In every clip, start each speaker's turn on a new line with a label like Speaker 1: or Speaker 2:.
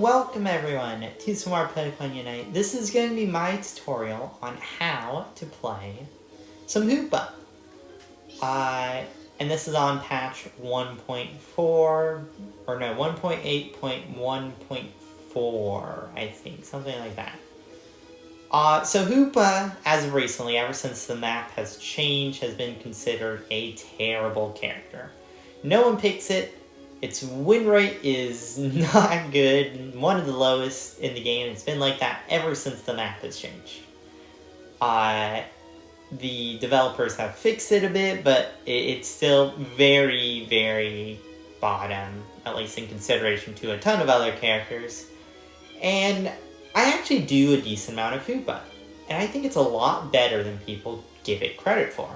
Speaker 1: welcome everyone to some more Pokémon Unite. This is going to be my tutorial on how to play some Hoopa. And this is on patch 1.4, or no, 1.8.1.4, I think, something like that. So Hoopa, as of recently, ever since the map has changed, has been considered a terrible character. No one picks it. Its win rate is not good, one of the lowest in the game. It's been like that ever since the map has changed. The developers have fixed it a bit, but it's still very, very bottom, at least in consideration to a ton of other characters. And I actually do a decent amount of Hoopa, and I think it's a lot better than people give it credit for.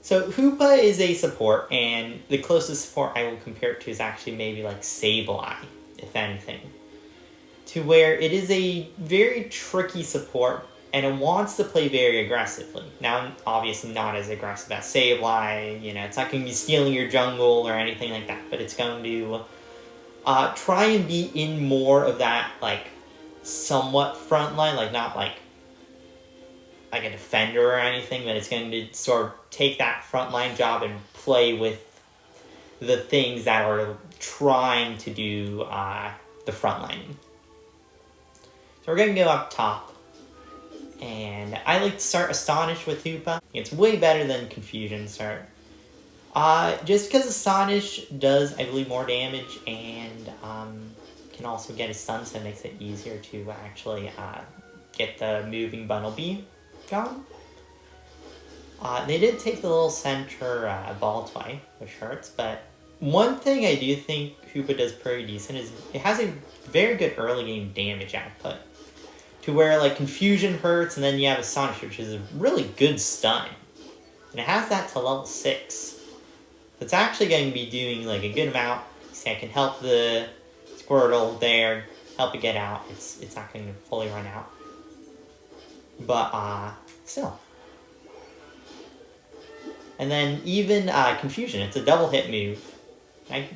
Speaker 1: So Hoopa is a support, and the closest support I will compare it to is actually maybe like Sableye, if anything. To where it is a very tricky support, and it wants to play very aggressively. Now, obviously not as aggressive as Sableye, it's not going to be stealing your jungle or anything like that, but it's going to try and be in more of that, like, somewhat frontline, like not like a defender or anything, but it's going to sort of take that frontline job and play with the things that are trying to do the frontlining. So we're going to go up top, and I like to start Astonish with Hoopa. It's way better than Confusion start. Just because Astonish does, I believe, more damage and can also get a stun, so it makes it easier to actually get the moving Bundle B going. They did take the little center ball twice, which hurts, but one thing I do think Hoopa does pretty decent is it has a very good early game damage output. To where like Confusion hurts, and then you have Astonish, which is a really good stun. And it has that to level 6. It's actually going to be doing like a good amount. See, I can help the Squirtle there, help it get out. It's not going to fully run out. But, still. And then even Confusion, it's a double hit move. I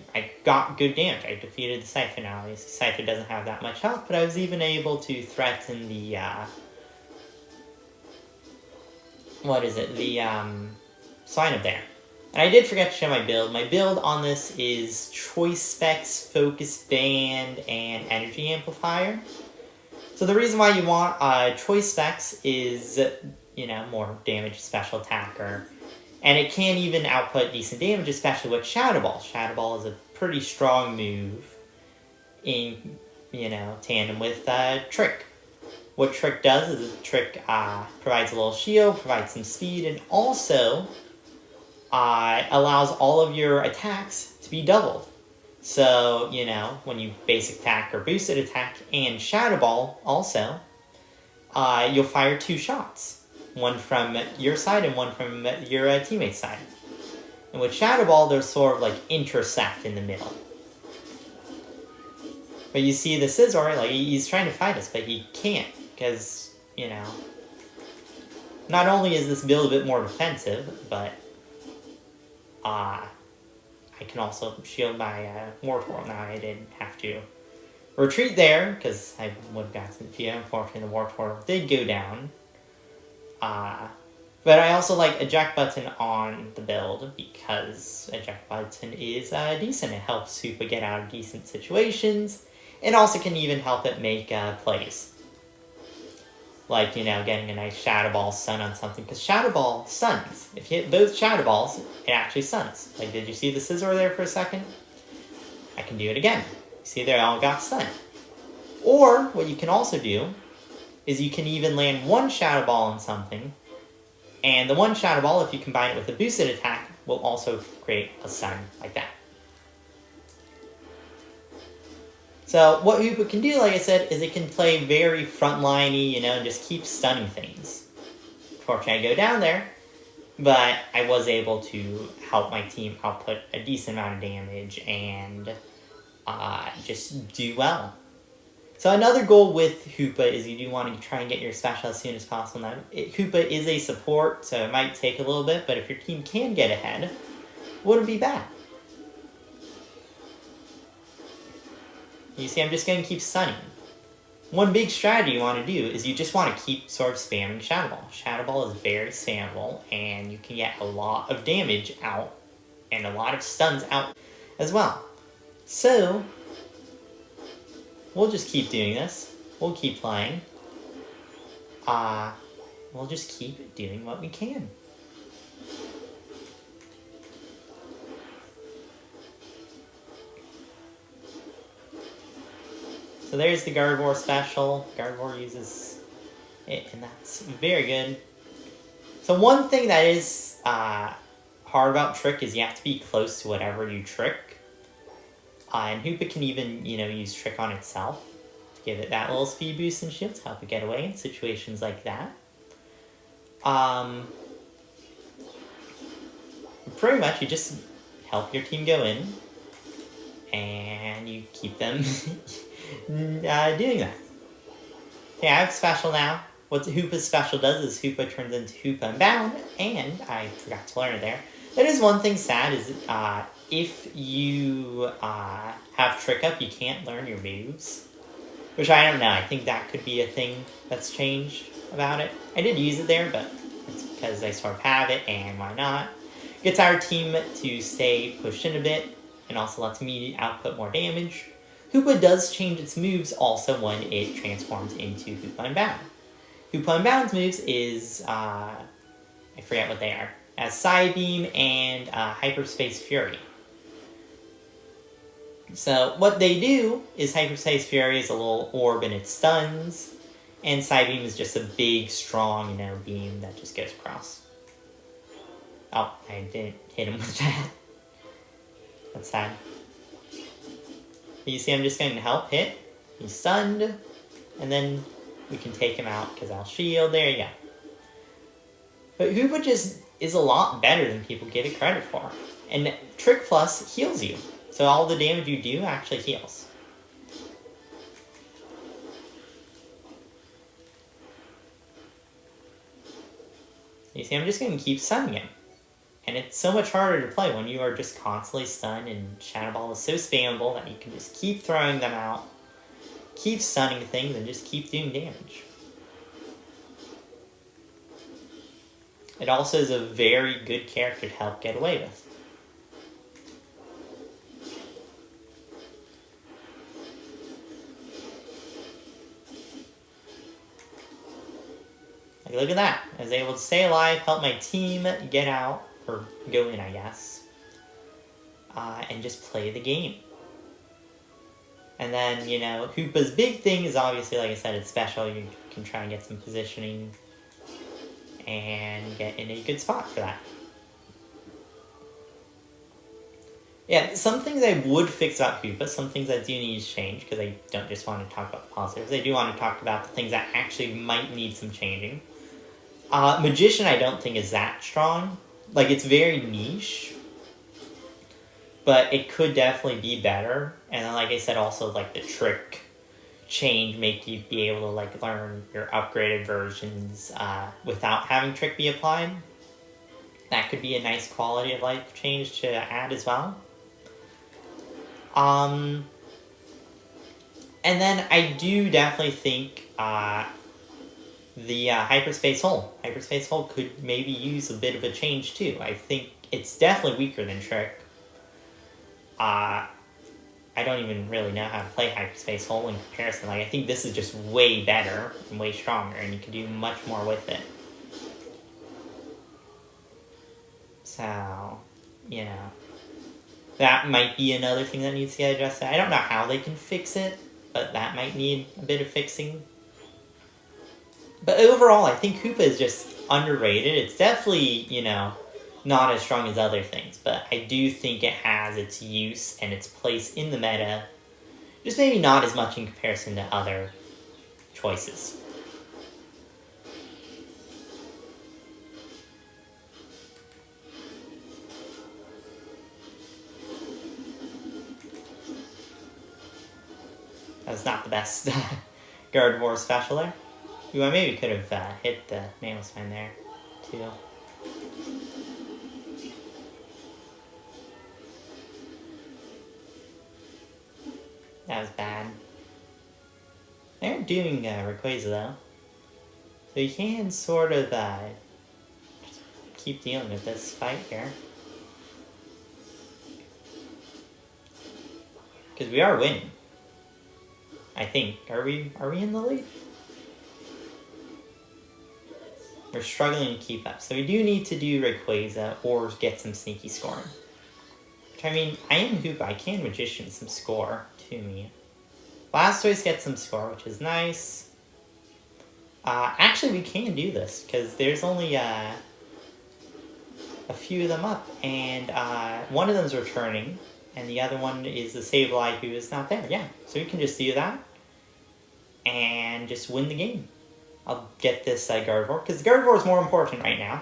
Speaker 1: got good damage. I defeated the Scyther now. Obviously, Scyther doesn't have that much health, but I was even able to threaten the, sign up there. And I did forget to show my build. My build on this is Choice Specs, Focus Band, and Energy Amplifier. So the reason why you want Choice Specs is, more damage, special attacker. And it can even output decent damage, especially with Shadow Ball. Shadow Ball is a pretty strong move in, tandem with Trick. What Trick does is Trick provides a little shield, provides some speed, and also allows all of your attacks to be doubled. So, when you basic attack or boosted attack and Shadow Ball also, you'll fire 2 shots. One from your side and one from your teammate's side. And with Shadow Ball, they're sort of like intersect in the middle. But you see the Scizor, like, he's trying to fight us, but he can't. Because, not only is this build a bit more defensive, but I can also shield my Wartortle. Now I didn't have to retreat there, because I would have gotten the unfortunately the Wartortle did go down. But I also like Eject Button on the build, because Eject Button is decent. It helps Hoopa get out of decent situations, and also can even help it make plays. Like, getting a nice Shadow Ball stun on something, because Shadow Ball stuns. If you hit both Shadow Balls, it actually stuns. Like, did you see the Scizor there for a second? I can do it again. See, they all got stunned. Or, what you can also do is you can even land 1 Shadow Ball on something, and the 1 Shadow Ball, if you combine it with a boosted attack, will also create a stun like that. So what Hoopa can do, like I said, is it can play very frontliney, and just keep stunning things. Unfortunately, I go down there, but I was able to help my team output a decent amount of damage and just do well. So another goal with Hoopa is you do want to try and get your special as soon as possible. Now, Hoopa is a support, so it might take a little bit, but if your team can get ahead, wouldn't be bad. You see, I'm just going to keep stunning. One big strategy you want to do is you just want to keep sort of spamming Shadow Ball. Shadow Ball is very spammable, and you can get a lot of damage out and a lot of stuns out as well. So, we'll just keep doing this. We'll keep playing. We'll just keep doing what we can. So there's the Gardevoir special. Gardevoir uses it, and that's very good. So one thing that is hard about Trick is you have to be close to whatever you trick. And Hoopa can even, use Trick on itself to give it that little speed boost and shield to help it get away in situations like that. Pretty much you just help your team go in, and you keep them doing that. Okay, I have special now. What Hoopa's special does is Hoopa turns into Hoopa and Bound, and I forgot to learn it there. That is one thing sad is if you have Trick Up, you can't learn your moves. Which I don't know, I think that could be a thing that's changed about it. I did use it there, but it's because I sort of have it, and why not? Gets our team to stay pushed in a bit, and also lets me output more damage. Hoopa does change its moves also when it transforms into Hoopa and Bound. Hoopa and Bound's moves is, I forget what they are, as Psybeam and Hyperspace Fury. So what they do is Hyperspace Fury is a little orb and it stuns, and Psybeam is just a big, strong, beam that just goes across. Oh, I didn't hit him with that. That's sad. You see, I'm just going to help hit. He's stunned, and then we can take him out because I'll shield. There you go. But Hoopa just is a lot better than people give it credit for. And Trick Plus heals you. So all the damage you do actually heals. You see, I'm just going to keep stunning him. And it's so much harder to play when you are just constantly stunned, and Shadow Ball is so spammable that you can just keep throwing them out, keep stunning things, and just keep doing damage. It also is a very good character to help get away with. Like, look at that. I was able to stay alive, help my team get out, or go in, I guess. And just play the game. And then, Hoopa's big thing is obviously, like I said, it's special. You can try and get some positioning and get in a good spot for that. Yeah, some things I would fix about Hoopa, some things I do need to change, because I don't just want to talk about the positives. I do want to talk about the things that actually might need some changing. Magician I don't think is that strong. Like, it's very niche, but it could definitely be better. And then, like I said, also, like, the trick change make you be able to, like, learn your upgraded versions without having trick be applied. That could be a nice quality of life change to add as well. And then I do definitely think the Hyperspace Hole. Hyperspace Hole could maybe use a bit of a change too. I think it's definitely weaker than Trick. I don't even really know how to play Hyperspace Hole in comparison. Like, I think this is just way better and way stronger, and you can do much more with it. So, that might be another thing that needs to get adjusted. I don't know how they can fix it, but that might need a bit of fixing. But overall, I think Hoopa is just underrated. It's definitely, not as strong as other things, but I do think it has its use and its place in the meta. Just maybe not as much in comparison to other choices. That was not the best Gardevoir special there. Ooh, I maybe could have hit the nail sign there, too. was bad. They're doing Rayquaza though. So you can sort of just keep dealing with this fight here. Because we are winning. I think. Are we in the lead? We're struggling to keep up. So we do need to do Rayquaza or get some sneaky scoring. Which, I mean, I am Hoopa. I can Magician some score to me. Blastoise gets some score, which is nice. Actually, we can do this, because there's only a few of them up. And one of them's returning, and the other one is the Sableye who is not there. Yeah, so we can just do that and just win the game. I'll get this Gardevoir, because Gardevoir is more important right now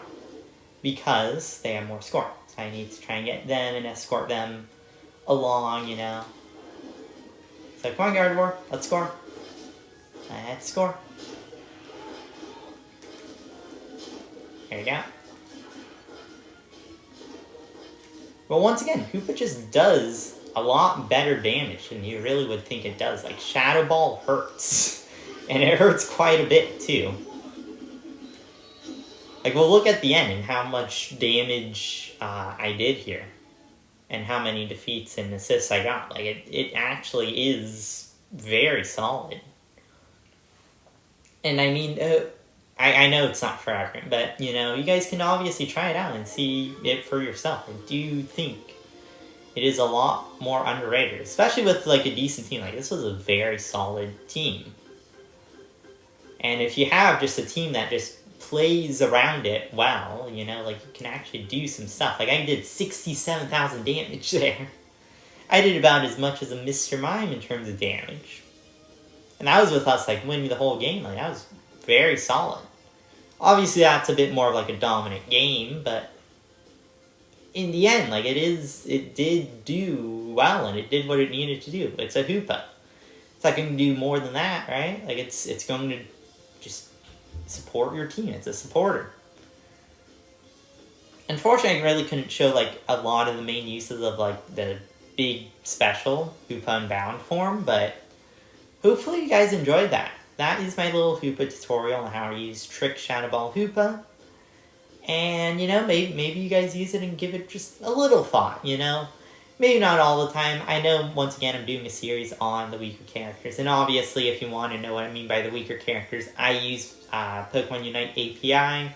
Speaker 1: because they have more score. So I need to try and get them and escort them along, you know. So come on, Gardevoir, let's score. Let's score. There you go. But once again, Hoopa just does a lot better damage than you really would think it does. Like, Shadow Ball hurts. And it hurts quite a bit, too. Like, we'll look at the end and how much damage I did here. And how many defeats and assists I got. Like, it actually is very solid. And I mean, I know it's not for everyone, but, you know, you guys can obviously try it out and see it for yourself. I do think it is a lot more underrated. Especially with, like, a decent team. Like, this was a very solid team. And if you have just a team that just plays around it well, you know, like, you can actually do some stuff. Like, I did 67,000 damage there. I did about as much as a Mr. Mime in terms of damage. And that was with us, like, winning the whole game. Like, that was very solid. Obviously, that's a bit more of, like, a dominant game, but in the end, like, it did do well, and it did what it needed to do. It's a Hoopa. It's not going to do more than that, right? Like, it's going to just support your team. It's a supporter. Unfortunately, I really couldn't show, like, a lot of the main uses of, like, the big special Hoopa Unbound form, but hopefully you guys enjoyed that. That is my little Hoopa tutorial on how to use Trick Shadow Ball Hoopa. And, you know, maybe you guys use it and give it just a little thought, you know? Maybe not all the time. I know, once again, I'm doing a series on the weaker characters. And obviously, if you want to know what I mean by the weaker characters, I use Pokemon Unite API.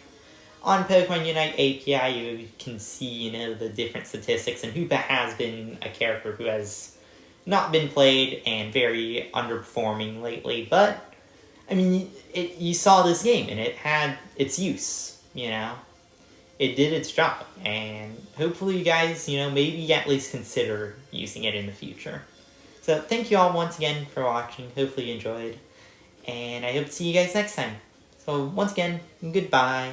Speaker 1: On Pokemon Unite API, you can see, you know, the different statistics. And Hoopa has been a character who has not been played and very underperforming lately. But, I mean, you saw this game, and it had its use, you know? It did its job, and hopefully you guys, you know, maybe at least consider using it in the future. So thank you all once again for watching. Hopefully you enjoyed, and I hope to see you guys next time. So once again, goodbye.